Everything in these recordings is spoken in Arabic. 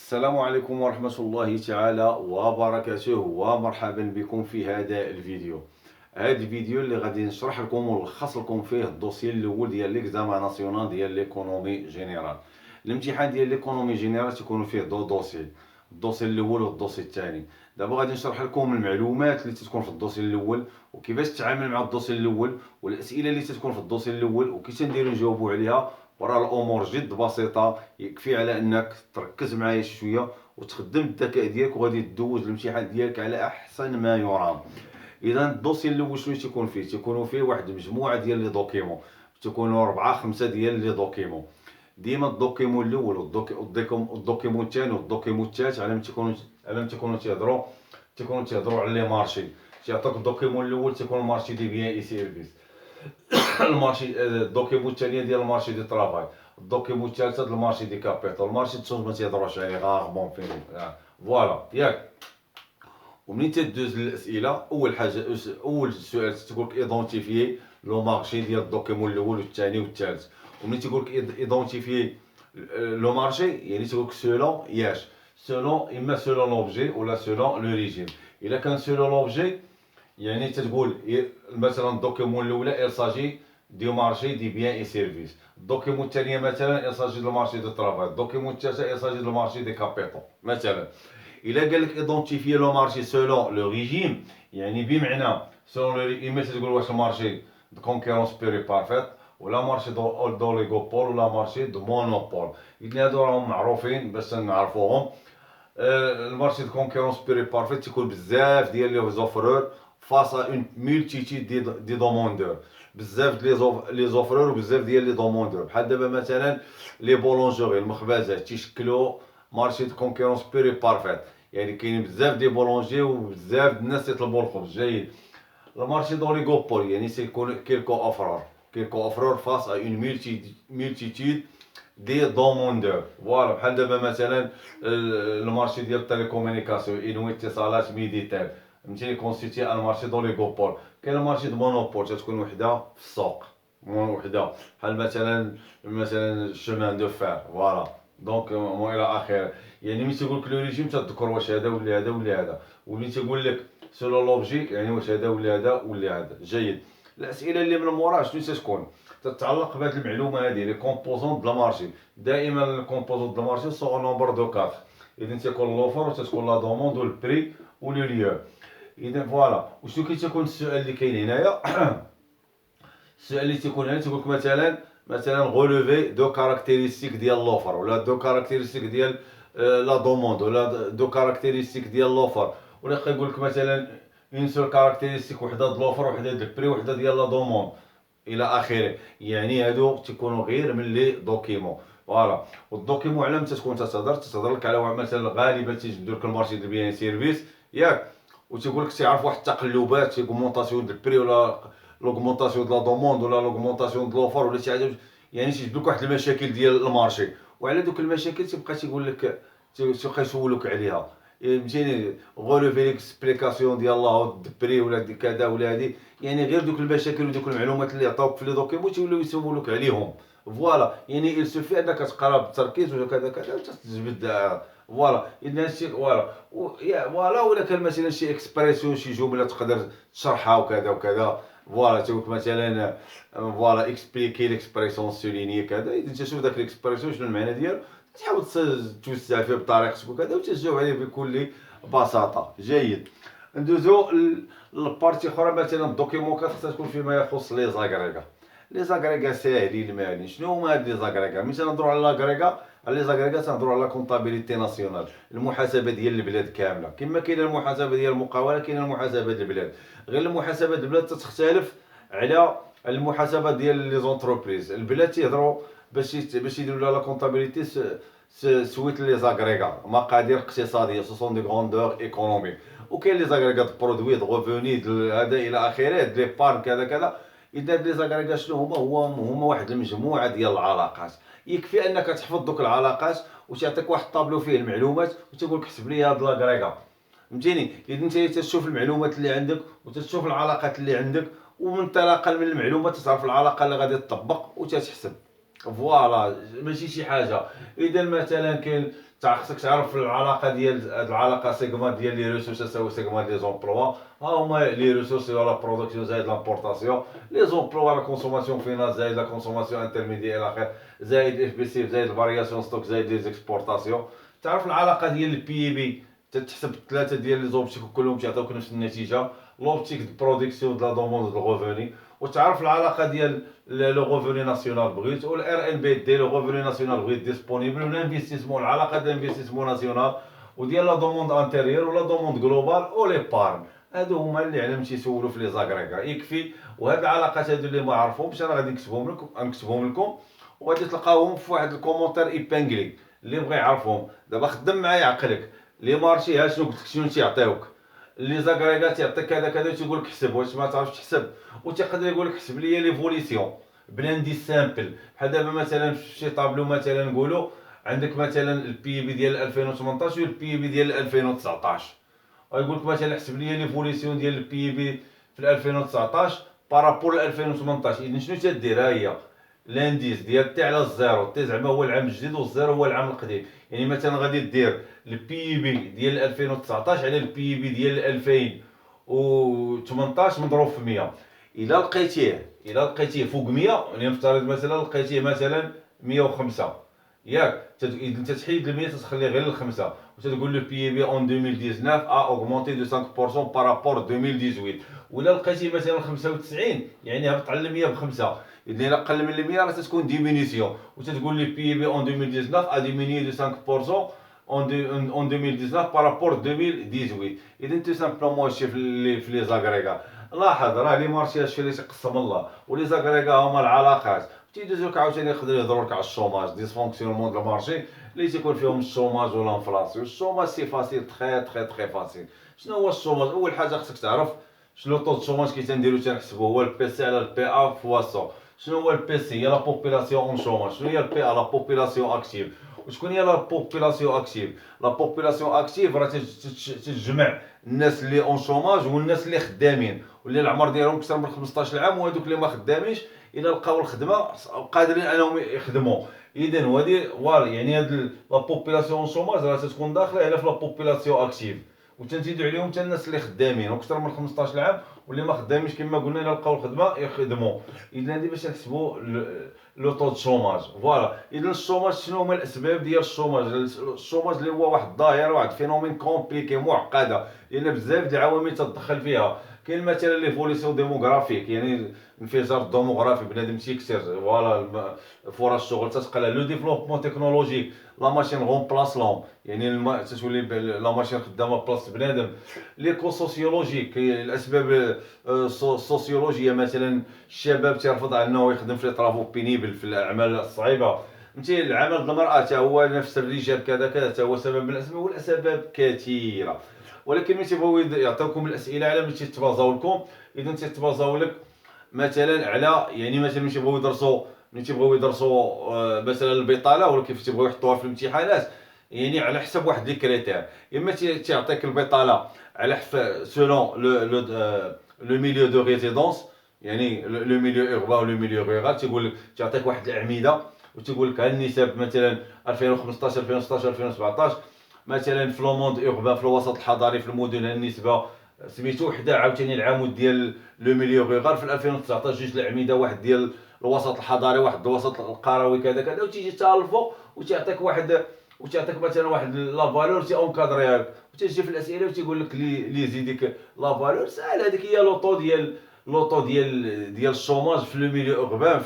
السلام عليكم ورحمة الله تعالى وبركاته، ومرحبا بكم في هذا الفيديو. هذا الفيديو اللي غادي نشرح لكم ونلخص لكم فيه الدوسي الاول ديال ليكزامان ناسيونال ديال ليكونومي جينيرال. الامتحان ديال ليكونومي جينيرال تيكون فيه دو دوسي، الدوسي الاول والدوسي الثاني. دابا غادي نشرح لكم المعلومات اللي تكون في الدوسي الاول، وكيفاش تتعامل مع الدوسي الاول، والاسئله اللي تكون في الدوسي الاول وكيفاش نديرو نجاوبوا عليها. وراه الامور جد بسيطه، يكفي على انك تركز معايا شويه وتخدم الذكاء ديالك، وغادي تدوز الامتحان ديالك على احسن ما يرام. اذا الدوسي الاول شنو تيكون فيه؟ تيكونوا فيه واحد المجموعه ديال لي دوكيمون، تيكونوا 4 5 ديال لي دوكيمون. ديما الدوكيمون الاول والدوكيمون الثاني والدوكيمون الثالث على ما تيكونوا تيهضروا على لي مارشي. تيعطيك الدوكيمون الاول تيكون المارشي دي بيان اي سيرفيس، المارشي الدوكيمون الثانيه ديال المارشي دي طرافاي، الدوكيمون الثالثه ديال المارشي دي كابيتال. المارشي دو ما تيهضروش عليه غاربون فين. فوالا ياك. ومنين تدوز للاسئله، اول حاجه اول سؤال تقول لك ايدونتيفيي لو مارشي ديال الدوكيمون الاول والثاني والثالث. ومنين تقول لك ايدونتيفيي لو مارشي، يعني تقول لك سولون ياش، سولون اما سولون لوبجي ولا سولون لو ريجيم. الا كان سولون لوبجي يعني تتقول مثلا الدوكيمون الاولى il s'agit du marché des biens et services، الدوكيمون الثانيه مثلا il s'agit du marché du travail، الدوكيمون الثالثه il s'agit du marché des capitaux مثلا. الا قال لك ايدونتيفي لو مارشي سولون لو ريجيم، يعني بمعنى سولون لو اما تقول واش المارشي دو كونكورونس بيري بارفيت، ولا مارشي دو دوليغوبول، ولا مارشي دو مونوبول. اذن هادو راهم معروفين باش نعرفوهم. المارشي دو كونكورونس بيري بارفيت تيكون بزاف ديال لي زوفرور فاس ا اون مولتيتود دي دوموندور، بزاف لي زوفرور وبزاف ديال لي دوموندور. بحال دابا مثلا لي بولونجوري المخبزات تيشكلوا مارشي دو كونكورونس بيري بارفيت، يعني كاينين بزاف دي بولونجي وبزاف د الناس يطلبوا الخبز. جيد. المارشي دوليغوبول يعني سيكون كيلكو افرور فاس ا اون مولتيتود دي دوموندور. فوالا بحال دابا مثلا المارشي ديال التيليكومونيكاسيون انوي اتصالات ميديتال، فهمتيني، كونستيتي المارشي دوليغوبول. كاين المارشي دو مونوبول تتكون وحده في السوق، وحده بحال مثلا الشومان دو فار. فوالا دونك مو الى اخره. يعني ملي تيقول لك لو ريجيم تذكر واش هذا ولا هذا ولا هذا، وملي تيقول لك سولو لوبجي يعني واش هذا ولا هذا ولا هذا. جيد. الاسئله اللي من مورا شنو تتكون؟ تتعلق بهذه المعلومه هذه لي كومبوزون د المارشي. دائما الكومبوزون د المارشي سو نومبر دو 4، اذا تيكون لوفر وتتكون لا دوموند والبري ولو ليو. اذا فوالا. وشنو كيتكون السؤال اللي كاين هنايا؟ السؤال اللي تيكون هنا تيقول لك مثلا غولوفي دو كاركتيرستيك ديال لوفر، ولا دو كاركتيرستيك ديال لا دوموند، ولا دو كاركتيرستيك ديال لوفر، ولا يقول لك مثلا اون سول كاركتيرستيك وحده د لوفر وحده د البري وحده ديال لا دوموند الى اخره. يعني هادو تيكونوا غير من لي دوكيمون. فوالا. والدوكيمون على متى تكون تتهضر لك على مثلا غالبا تيجبدوا لك المارشي دو بيان سيرفيس ياك، وتيقول لك تعرف واحد التقلبات اوغمونطاسيون دو البري، ولا لوغمونطاسيون دو لا دوموند، ولا لوغمونطاسيون دو لوفر، ولا شي حاجه. يعني تيجبد لك واحد المشاكل ديال المارشي، وعلى دوك المشاكل تيبقى تيقول لك، تيبقى يسولوك عليها. فهمتيني، غولوفي ليكسبليكاسيون ديال لا دو بري ولا دي كذا ولا هادي. يعني غير دوك المشاكل ودوك المعلومات اللي عطاوك في لي دوكيمون تيوليو يسولوك عليهم. فوالا. يعني il suffit انك تقرا بالتركيز وكذا كذا وتجبد. فوالا. اذا هادشي فوالا فوالا. ولا كان مثلا شي اكسبريسيون شي جمله تقدر تشرحها وكذا وكذا. فوالا تيقول لك مثلا فوالا اكسبليكي ليكسبريسيون سوليني كذا. اذا انت شوف داك ليكسبريسيون شنو المعنى ديالو، تحاول توسع فيه بطريقتك وكذا وتجاوب عليه بكل بساطه. جيد. ندوزو للبارتي اخرى. مثلا الدوكيمون خاصها تكون فيما يخص لي زاغريغا. لي زاغريغا ساهلين المعنى. شنو هما هاد لي زاغريغا؟ ملي تنهضروا على لاغريغا، على لي زاغريغا تنهضروا على كونطابيليتي ناسيونال، المحاسبه ديال البلاد كامله. كما كاينه المحاسبه ديال المقاوله كاينه المحاسبه ديال البلاد. غير المحاسبه ديال البلاد تختلف على المحاسبه ديال لي زونتربريز. البلاد تيهضروا باش يديروا لها لا كونطابيليتي سويت لي زاغريغا مقادير اقتصاديه، سو سون دي غروندور ايكونوميك. وكاين لي زاغريغا د برودوي د غوفوني هذا الى اخره، د لي بارن كذا كذا. اذا لي زاغريغا شنو هما واحد المجموعه ديال العلاقات. يكفي انك تحفظ دوك العلاقات وتعطيك واحد الطابلو فيه المعلومات وتقول لك حسب لي هاد لاغريغا. فهمتيني. اذا انت تشوف المعلومات اللي عندك وتشوف العلاقات اللي عندك، ومنطلقا من المعلومات تعرف العلاقه اللي غادي تطبق وتتحسب. فوالا ماشي شي حاجه. اذا مثلا كاين خصك تعرف العلاقه ديال هاد العلاقه سيغما ديال لي ريسورس تساوي سيغما ديال زومبلوا. ها هما لي ريسورس ولا برودكسيون زائد لامبورطاسيون، لي زومبلوا لا كونسوماسيون فينال زائد لا كونسوماسيون انترميديير الى اخره، زائد اف بي سي زائد الفارياسيون ستوك زائد لي زيكسبورطاسيون. تعرف العلاقه ديال البي بي، تتحسب ثلاثه ديال لي زوبجيكتيف كلهم تيعطيوك نفس النتيجه، لوبتيك دو برودكسيون دو لا دوموند دو غوفوني. وتعرف العلاقه ديال لو غوفوني ناسيونال بغيت والار ان بي دي لو غوفوني ناسيونال بغيت ديسپونيبل، والانفستيسمون العلاقه ديال الانفستيسمون ناسيونال وديال لا دوموند انتيريور ولا دوموند جلوبال او لي بارن. هادو هما اللي علم تيسولوا في لي زاغريغا يكفي. وهاد العلاقات هادو اللي ما عرفهمش انا غادي نكتبهم لكم وغادي تلقاوهم في واحد الكومونتير ايبانغلي. اللي بغى يعرفهم دابا خدم معايا عقلك. لي مارشي ها شنو قلت لك شنو تيعطيوك، لي زاغريغات يعطيك كذا كذا تيقول لك حسب، واش ما تعرفش تحسب وتيقدر يقول لك حسب لي ليفوليسيون بلانديس سامبل. بحال دابا مثلا في شي طابلو مثلا نقولوا عندك مثلا البي بي ديال 2018 والبي بي ديال 2019، ويقول لك مثلا حسب لي ليفوليسيون ديال البي بي في 2019 بارابور ل 2018. اذا شنو تدير؟ ها هي لانديس ديال تي على الزيرو، تي زعما هو العام الجديد والزيرو هو العام القديم. يعني مثلا غادي دير البي بي ديال 2019 على البي بي ديال 2018 مضروب في 100. الا لقيتيه فوق 100، يعني نفترض مثلا لقيتيه مثلا 105 ياك، اذا تتحيد ال 100 تتخلي غير الخمسه وتتقول له بي بي اون 2019 ا اوغمونتي دو 5% بارابور 2018. ولا لقيتي مثلا 95 يعني هبط على 100 بخمسه، اذا الا قل من 100 راه تتكون ديمينيسيون وتتقول لي بي بي اون 2019 ا ديمينيي دو 5% اون 2019 بارابور 2018. اذا تو سامبلومون هادشي في لي زاغريغا. لاحظ راه لي مارشي هادشي اللي تيقسم الله، ولي زاغريغا هما العلاقات. تيدوزوك عاوتاني يقدروا يهضروا لك على الشوماج ديسفونكسيونمون دو المارشي اللي تيكون فيهم الشوماج ولا الانفلاسيون. الشوماج سي فاسيل تخي تخي تخي فاسيل. شنو هو الشوماج؟ اول حاجه خصك تعرف شنو طو الشوماج كي تنديرو تنحسبو هو البي سي على البي ا فوا 100. شنو هو البي سي؟ هي لا بوبيلاسيون اون شوماج. شنو هي البي ا؟ لا بوبيلاسيون اكتيف. وشكون هي لا بوبيلاسيون اكتيف؟ لا بوبيلاسيون اكتيف راه تتجمع الناس اللي اون شوماج والناس اللي خدامين واللي العمر ديالهم اكثر من 15 عام، وهذوك اللي ما خدامينش الا لقاو الخدمه قادرين انهم يخدموا. اذا هذه يعني هاد لا بوبيلاسيون شوماج راه تكون داخله على في لا بوبيلاسيون اكتيف، وتنزيدوا عليهم حتى الناس اللي خدامين واكثر من 15 عام واللي ما خدامينش كما قلنا الا لقاو الخدمه يخدموا. اذا هذه باش نحسبوا لو طو دو شوماج. فوالا. اذا الشوماج شنو هما الاسباب ديال الشوماج؟ الشوماج اللي هو واحد الظاهره، واحد فينومين كومبليكي معقده لان بزاف ديال العوامل تتدخل فيها. كاين مثلا ليفوليسيون ديموغرافيك، يعني الانفجار الديموغرافي، بنادم تيكثر فوالا فرص الشغل تتقلل. لو ديفلوبمون تكنولوجيك، لا ماشين غومبلاس لوم، يعني تتولي لا ماشين خدامه بلاصه بنادم. ليكو سوسيولوجيك، الاسباب السوسيولوجيه، مثلا الشباب تيرفض انه يخدم في لي طرافو بينيبل في الاعمال الصعيبه. فهمتي العمل المراه حتى هو نفس الرجال كذا كذا حتى هو سبب من الاسباب، والاسباب كثيره. ولكن ملي تيبغيو يعطيوكم الاسئله على ملي تيتبازاو لكم، اذا تيتبازاو لك مثلا على، يعني مثلا ملي تيبغيو يدرسوا مثلا البطاله ولا كيف تيبغيو يحطوها في الامتحانات، يعني على حسب واحد لي كريتير. اما تيعطيك البطاله على سولون لو ميليو دو ريزيدونس، يعني لو ميليو اوربان ولو ميليو رورال. تيقول لك تعطيك واحد الاعمده وتقول لك ها النسب مثلا 2015 2016 2017. مثلا في لو موند اوربان في الوسط الحضري في المدن النسبه سميتو وحده عاوتاني العمود ديال لو ميليو رورال في 2019 جوج الاعمده، واحد ديال الوسط الحضري واحد الوسط القروي كذا كذا، وتيجي حتى الفوق وتعطيك مثلا واحد لا فالور تي اونكادريها لك، وتجي في الاسئله وتيقول لك لي زي ديك لا فالور ساهل. هذيك هي لوطو ديال الشوماج في لو ميليو اوربان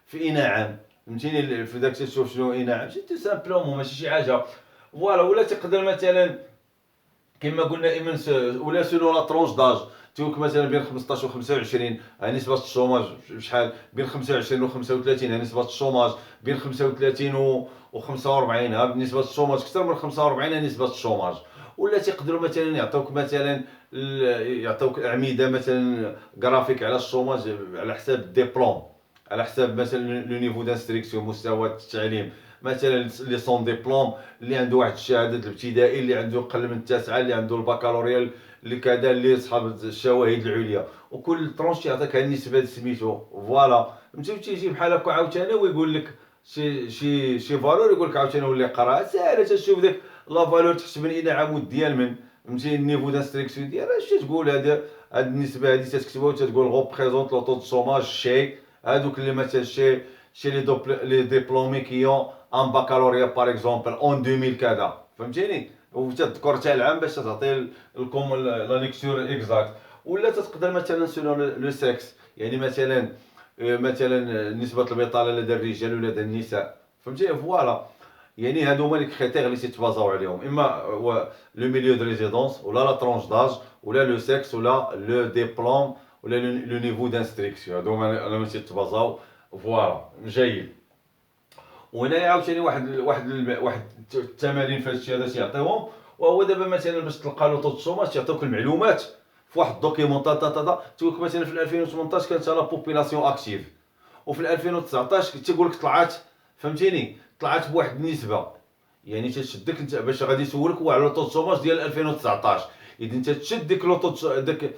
في اي نعم. فهمتيني في داك تشوف شنو اي نعم تو سامبلومون ماشي شي حاجه. فوالا. ولا تقدر مثلا كما قلنا ايمن ولا سولو لا ترونش داج، تقولك مثلا بين 15 و 25 نسبة الشوماج شحال، بين 25 و 35 نسبة الشوماج، بين 35 و 45 نسبة الشوماج، اكثر من 45 نسبة الشوماج. ولا تيقدروا مثلا يعطيوك مثلا يعطيوك اعمده مثلا جرافيك على الشوماج على حساب الدبلوم، على حساب مثلا لو نيفو دانستريكسيون مستوى التعليم. مثلا لي سون ديبلوم اللي عنده واحد الشهاده الابتدائي، اللي عنده اقل من التاسعه، اللي عنده البكالوريا، اللي كذا، اللي صحاب الشواهد العليا. وكل طرونش يعطيك النسبه سميتو. فوالا. فهمتي تيجي بحال هكا عاوتاني ويقول لك شي فالور يقول لك عاوتاني ولي قراها ساهله، تشوف ديك لا فالور تحسب الى عمود ديال من فهمتي النيفو دانستركسيون ديالها، اش تقول هاد النسبه هادي تتكتبها وتتقول غوبريزونت لو طو دو شوماج شي هادوك اللي مثلا شي لي ديبلومي كيون ان بكالوريا باغ اكزومبل اون 2000 كذا فهمتيني، وتذكر حتى العام باش تعطي لكم لا ليكتور اكزاكت. ولا تقدر مثلا سولون لو سكس، يعني مثلا نسبه البطاله لدى الرجال ولدى النساء فهمتي فوالا. يعني هادو هما لي كريتير اللي تيتبازاو عليهم، اما لو ميليو دو ريزيدونس ولا لا ترونش داج ولا لو سكس ولا لو ديبلوم ولا لو نيفو دانستركسيون، هادو هما اللي تيتبازاو فوالا جيد. وهنايا عاوتاني واحد التمارين في هادشي هذا تيعطيوهم، وهو دابا مثلا باش تلقى لو طو دو شوماج تيعطيوك المعلومات في واحد الدوكيمون تيقول لك مثلا في 2018 كانت لا بوبيلاسيون اكتيف، وفي 2019 تيقول لك طلعت فهمتيني طلعت بواحد النسبه، يعني تشدك انت باش غادي يسولك هو على لو طو دو شوماج ديال 2019، اذا انت تشد ديك لو طو داك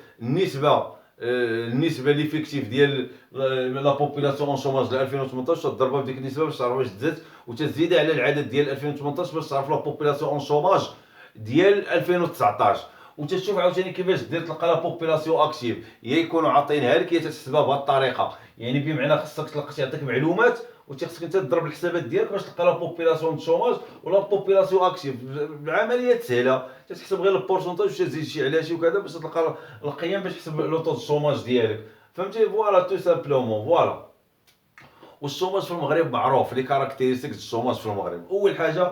النسبه ليفيكتيف ديال لا بوبيلاسيون اون شوماج ل 2018 تضربها بديك النسبه باش تعرف واش تزاد، وتزيدها على العدد ديال 2018 باش تعرف لا بوبيلاسيون اون شوماج ديال 2019. وتشوف عاوتاني كيفاش دير تلقى لا بوبيلاسيون اكتيف، يا يكونوا عاطينها لك يا تحسبها بهذه الطريقه، يعني بمعنى خصك تلقى تعطيك معلومات وتخصك انت تضرب الحسابات ديالك باش تلقى لا بوبيلاسيون شوماج ولا بوبيلاسيون اكتيف بعمليات سهله، تحسب غير البورسونتاج وتزيد شي على شي وكذا باش تلقى القيم باش تحسب لو طو الشوماج ديالك فهمتي فوالا تو سامبلومون فوالا. والشوماج في المغرب معروف لي كاركتيرستيك ديال الشوماج في المغرب، اول حاجه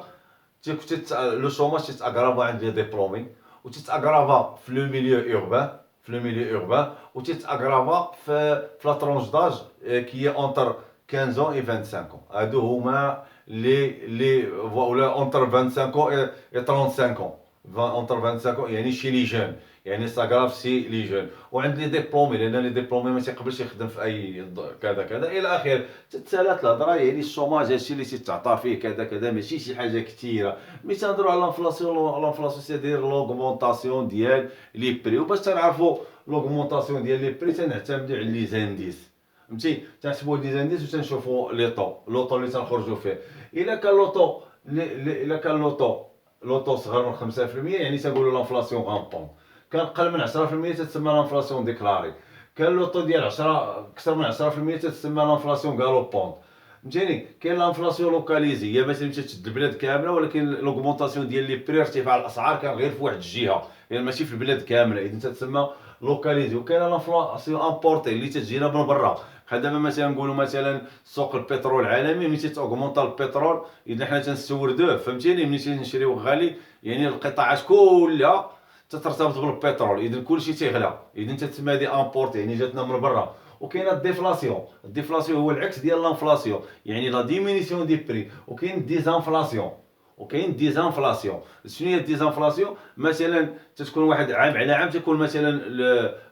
لو شوماج تيتاغرافا عند لي ديبلومي، وتتاغرافا في لو ميليو اوربان وتتاغرافا في لا ترونش داج كي اونتر 15 و 25 هادو هما لي ولا اونتر 25 و 35 اونتر 25 يعني شي لي جون، يعني ساغراف سي لي جون. وعند لي ديبلومي لان لي ديبلومي ما تيقبلش يخدم في اي كذا كذا الى اخره، تتسالات الهضره. يعني الشوماج هادشي اللي تيتعطى فيه كذا كذا ماشي شي حاجه كثيره، ملي تنهضروا على لانفلاسيون سيدير لوغمونطاسيون ديال لي بري، وباش تنعرفوا لوغمونطاسيون ديال لي بري تنعتمدوا على لي زانديس فهمتي، تنحسبوا لي زانديس وتنشوفوا لي طو اللي تنخرجوا فيه. الا كان لوطو صغر من 5% يعني تنقولوا لانفلاسيون غامبون، كان قل من 10% تتسمى لانفلاسيون ديكلاري، كان لوطو ديال 10 اكثر من 10% تتسمى لانفلاسيون غالوبونط فهمتيني. كاين لانفلاسيون لوكاليزي هي مثلا تشد البلاد كامله، ولكن لوغمونطاسيون ديال لي بري ارتفاع الاسعار كان غير في واحد الجهه يعني ماشي في البلاد كامله، اذا تتسمى لوكاليزي. وكاين لانفلاسيون امبورتي اللي تجينا من برا، بحال دابا مثلا نقولوا مثلا سوق البترول العالمي ملي تيتاغمونطا البترول اذا حنا تنستوردوه فهمتيني، ملي تنشريوه غالي يعني القطاعات كلها تترتبط بالبترول، اذا كلشي تيغلى، اذا تتسمى هذه امبورتي يعني جاتنا من برا. وكاين الديفلاسيون هو العكس ديال لانفلاسيون، يعني لا ديمينيسيون دي بري. وكاين ديزانفلاسيون شنو هي الديزانفلاسيون؟ مثلا تتكون واحد عام على عام تكون مثلا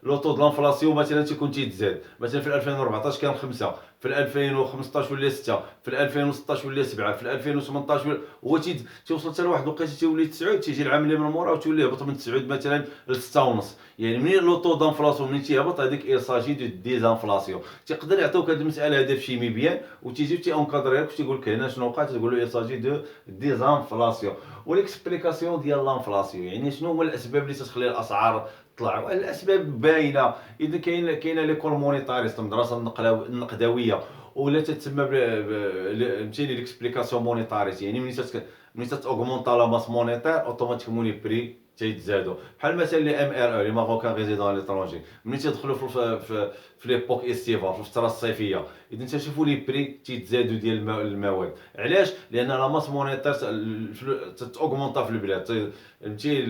لو طو د لانفلاسيون مثلا تيكون تيتزاد، مثلا في 2014 كان 5، في 2015 ولا 6، في 2016 ولا 7، في 2018 هو تيوصل حتى لواحد الوقيته تيولي 9، تيجي العام اللي من موراه وتولي يهبط من 9 مثلا ل 6.5. يعني منين لو طو دانفلاسيون منين تيهبط هذيك ايصاجي دو ديزانفلاسيون. تيقدر يعطيوك هذه المساله هذا في شيمي بيان وتيجي تيونكادري لك وتيقول لك هنا شنو وقع، تقول له ايصاجي دو ديزانفلاسيون. وليكسبليكاسيون ديال لانفلاسيون يعني شنو هما الاسباب اللي تخلي الاسعار تطلع. الاسباب باينه، اذا كاينه ليكول مونيتاريست المدرسه النقدويه ولا تتسمى فهمتيني ليكسبليكاسيون مونيتاريست، يعني ملي تتاوغمونطا لا ماس مونيتير اوتوماتيكمون لي بري تيتزادوا. بحال مثلا لي ام ار او لي ماروكان ريزيدون ليترونجي ملي تيدخلوا في ليبوك استيفال في الفتره الصيفيه، اذا تشوفوا لي بري تيتزادوا ديال المواد. علاش؟ لان لا ماس مونيتير تتاوغمونطا في البلاد فهمتي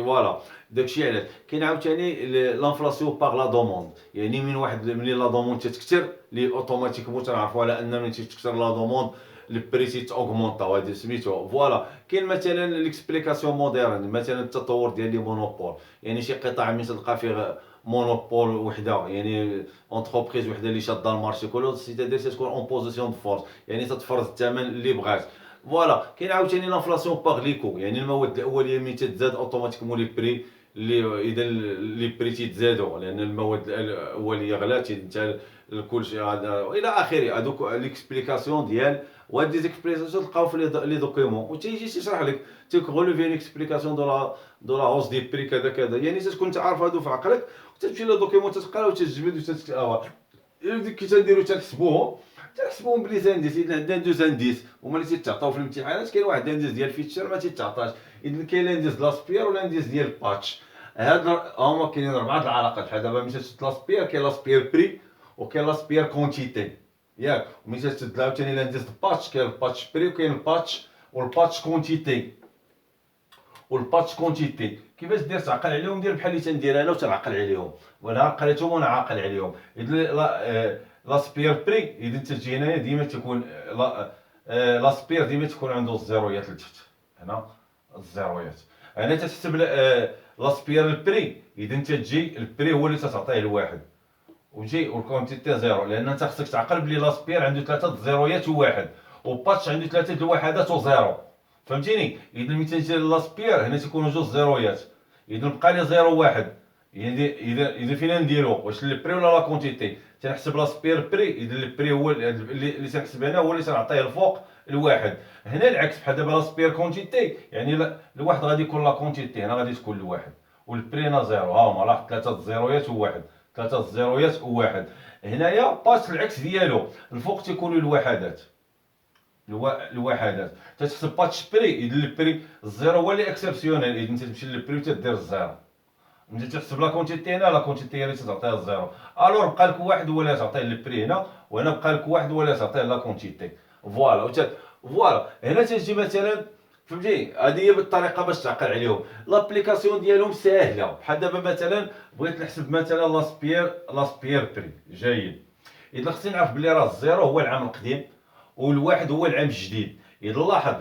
فوالا. داكشي علاش كاين عاوتاني لانفلاسيون باغ لا دوموند، يعني من لا دوموند تتكثر لي اوتوماتيكمون تنعرفوا على ان ملي تتكثر لا دوموند البري تيتاوغمونطاو هادي سميتو فوالا. كاين مثلا ليكسبليكاسيون موديرن، مثلا التطور ديال لي مونوبول، يعني شي قطاع ملي تلقى فيه مونوبول وحده يعني اونتربريز وحده اللي شاده المارشي كله سيتادير تكون اون بوزيسيون دو فورس يعني تتفرض الثمن اللي بغات فوالا. كاين عاوتاني لانفلاسيون باغ ليكو، يعني المواد الاوليه ملي تتزاد اوتوماتيكمون لي بري اذا لي بري تيتزادوا لان المواد الاوليه غلات، انت كلشي الى اخره. هذوك ليكسبليكاسيون ديال وهاد لي زيكسبليكاسيون تلقاو في لي دوكيومون، وتيجي تيشرح لك تيكغولو في ليكسبليكاسيون دو لا هوس دي بري كذا كذا. يعني تكون انت عارف هادو في عقلك، وتمشي لو دوكيومون تتقرا وتجبد كي تنديرو تنحسبوهم بلي زانديس. اذا عندنا دو زانديس هما اللي تيتعطاو في الامتحانات، كاين واحد انديس ديال فيتشر ما تيتعطاش. اذا كاين الانديس ديال لاسبير والانديس ديال باتش. هاد هما كاينين 4 العلاقات. بحال دابا ملي تشد لاسبير كاين لاسبير بري وكاين لاسبير كونتيتي ياك، وملي تشد عاوتاني الانديس باتش كاين الباتش بري وكاين الباتش والباتش كونتيتي والباتش كونتيتي. كيفاش دير تعقل عليهم؟ دير بحال اللي تندير انا وتنعقل عليهم، وانا قريتهم وانا عاقل عليهم. اذا لاسبير بري اذا تجي هنايا ديما تكون لاسبير ديما تكون عنده الزيرويات لتحت، هنا الزيرويات. هنا تحسب لاسبير البري، اذا انت تجي البري هو اللي تتعطيه الواحد وجي والكونتيتي زيرو، لان انت خصك تعقل بلي لاسبير عنده 3 الزيرويات وواحد، وباتش عنده 3 الوحدات وزيرو. فهمتيني؟ اذا ملي تنجي لاسبير هنا تيكونوا جوج زيرويات، اذا بقى لي زيرو واحد. اذا فينا نديرو واش البري ولا لا كونتيتي؟ تنحسب لاسبير بري، اذا البري هو اللي تنحسب هنا هو اللي تنعطيه الفوق الواحد. هنا العكس، بحال دابا لاسبير كونتيتي يعني الواحد غادي يكون لا كونتيتي، هنا غادي تكون الواحد، والبري هنا زيرو. ها هما لاحظ 3 الزيرويات وواحد، 3 الزيرويات وواحد. هنايا باس العكس ديالو، الفوق تيكونوا الوحدات، الوحدات. تتحسب باتش بري اذا البري الزيرو هو اللي اكسبسيونيل، اذا انت تمشي للبري وتدير الزيرو. ملي تحسب لا كونتيتي هنا، لا كونتيتي هي اللي تعطيها الزيرو. الور بقى لك واحد هو اللي تعطيه البري هنا، وهنا بقى لك واحد هو اللي تعطيه لا كونتيتي. فوالا هنا تجي مثلا، فهمتي؟ هذه هي بالطريقه باش تعقل عليهم. لابليكاسيون ديالهم ساهله. بحال دابا مثلا بغيت نحسب مثلا لاسبير بري، جيد. اذا خصني نعرف بلي راه الزيرو هو العام القديم والواحد هو العام الجديد. اذا لاحظ